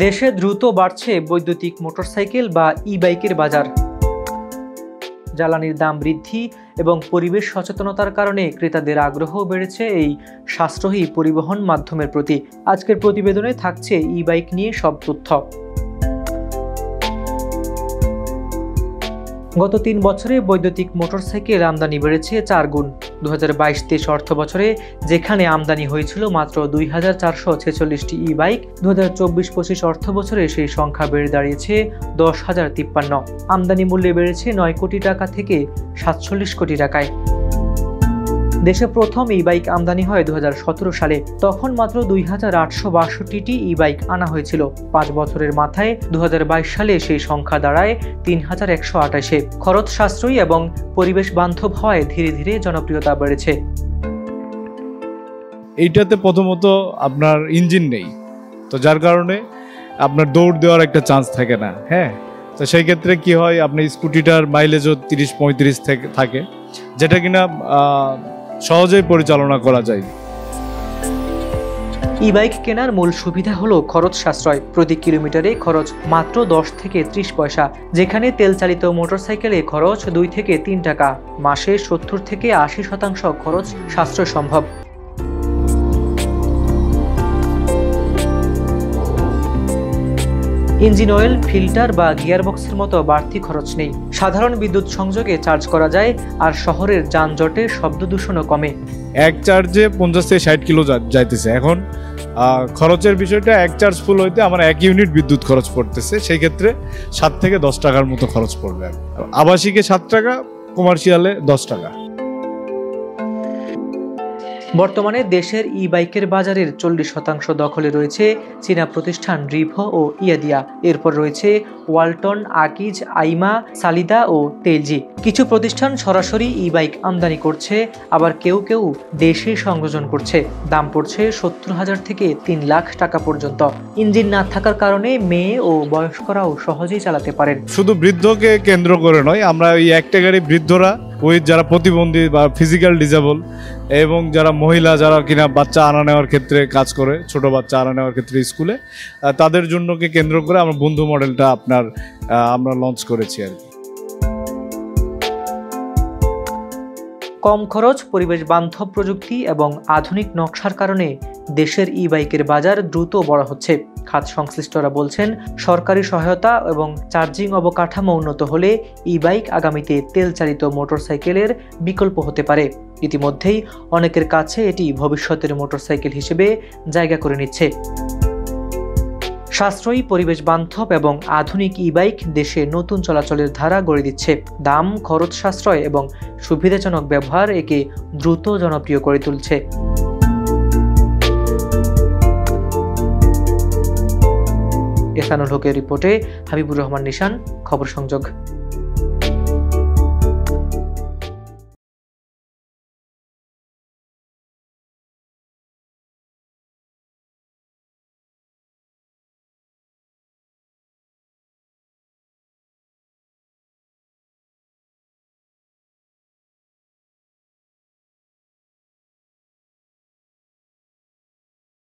দেশে দ্রুত বাড়ছে বৈদ্যুতিক মোটরসাইকেল বা ই-বাইকের বাজার। জ্বালানির দাম বৃদ্ধি এবং পরিবেশ সচেতনতার কারণে ক্রেতাদের আগ্রহ বেড়েছে এই সাশ্রয়ী পরিবহন মাধ্যমের প্রতি। আজকের প্রতিবেদনে থাকছে ই-বাইক নিয়ে সব তথ্য। গত ৩ বছরে বৈদ্যুতিক মোটরসাইকেল আমদানি বেড়েছে ৪ গুণ। 2022-23 অর্থ বছরে যেখানে আমদানি হয়েছিল মাত্র ২,৪৪৬টি ই-বাইক, 2024-25 অর্থ বছরে সেই সংখ্যা বেড়ে দাঁড়িয়েছে ১০,০৫৩। আমদানি মূল্যে বেড়েছে ৯ কোটি টাকা থেকে ৪৭ কোটি টাকায়। দেশে প্রথম ই-বাইক আমদানি হয় 2017 সালে। তখন মাত্র ২,৮৬২টি ই-বাইক আনা হয়েছিল। 5 বছরের মাথায় 2022 সালে সেই সংখ্যা দাঁড়ায় ৩,১২৮-এ। খরচ সাশ্রয়ী এবং পরিবেশ বান্ধব হওয়ায় ধীরে ধীরে জনপ্রিয়তা বেড়েছে। এইটাতে প্রথমত আপনার ইঞ্জিন নেই, তো যার কারণে আপনার দৌড় দেওয়ার একটা চান্স থাকে না। তো সেই ক্ষেত্রে কি হয়, আপনার স্কুটিটার মাইলেজও 30-35 থাকে, যেটা কিনা সহজেই পরিচালনা করা যায়। ই-বাইক কেনার মূল সুবিধা হলো খরচ সাশ্রয়। প্রতি কিলোমিটারে খরচ মাত্র 10 থেকে 30 পয়সা, যেখানে তেল চালিত মোটরসাইকেলে খরচ 2 থেকে 3 টাকা। মাসে 70 থেকে 80% খরচ সাশ্রয় সম্ভব। ইঞ্জিন অয়েল, ফিল্টার বা গিয়ারবক্সের মতো বাড়তি খরচ নেই। সাধারণ বিদ্যুৎ সংযোগে চার্জ করা যায়, আর শহরের যানজটে শব্দ দূষণও কমে। এক চার্জে 50 থেকে 60 কিলো যাইতেছে। এখন খরচের বিষয়টা, এক চার্জ ফুল হইতে আমার 1 ইউনিট বিদ্যুৎ খরচ পড়তেছে। সেই ক্ষেত্রে 7 থেকে 10 টাকার মতো খরচ পড়বে। আবাসিকে 7 টাকা, কমার্শিয়ালে 10 টাকা। বর্তমানে দেশের ই-বাইকের বাজারের 40% দখলে রয়েছে চীনা প্রতিষ্ঠান রিভো ও ইয়াদিয়া। এরপর রয়েছে ওয়ালটন, আকিজ, আইমা, সালিদা ও তেলজি। কিছু প্রতিষ্ঠান সরাসরি ই-বাইক আমদানি করছে, আবার কেউ কেউ দেশে সংযোজন করছে। দাম পড়ছে 70,000 থেকে 3 লাখ টাকা পর্যন্ত। ইঞ্জিন না থাকার কারণে মেয়ে ও বয়স্করাও সহজেই চালাতে পারেন। শুধু বৃদ্ধকে কেন্দ্র করে নয়, আমরা এই একটা গাড়ি বৃদ্ধরা, ওই যারা প্রতিবন্ধী বা ফিজিক্যাল ডিসেবল এবং যারা মহিলা, যারা কিনা বাচ্চা আনা নেওয়ার ক্ষেত্রে কাজ করে, ছোট বাচ্চা আনা নেওয়ার ক্ষেত্রে স্কুলে, তাদের জন্যকে কেন্দ্র করে আমরা বন্ধু মডেলটা আমরা লঞ্চ করেছি আর কি। কম খরচ, পরিবেশ বান্ধব প্রযুক্তি এবং আধুনিক নকশার কারণে দেশের ই-বাইকের বাজার দ্রুত বড় হচ্ছে। খাত সংশ্লিষ্টরা বলছেন, সরকারি সহায়তা এবং চার্জিং অবকাঠামো উন্নত হলে ই-বাইক আগামীতে তেল চালিত মোটরসাইকেলের বিকল্প হতে পারে। ইতিমধ্যেই অনেকের কাছে এটি ভবিষ্যতের মোটরসাইকেল হিসেবে জায়গা করে নিচ্ছে। সাশ্রয়ী, পরিবেশ বান্ধব এবং আধুনিক ই-বাইক দেশে নতুন চলাচলের ধারা গড়ে দিচ্ছে। দাম, খরচ সাশ্রয় এবং সুবিধাজনক ব্যবহার একে দ্রুত জনপ্রিয় করে তুলছে। এহসানুল হকের রিপোর্টে হাবিবুর রহমান নিশান, খবর সংযোগ।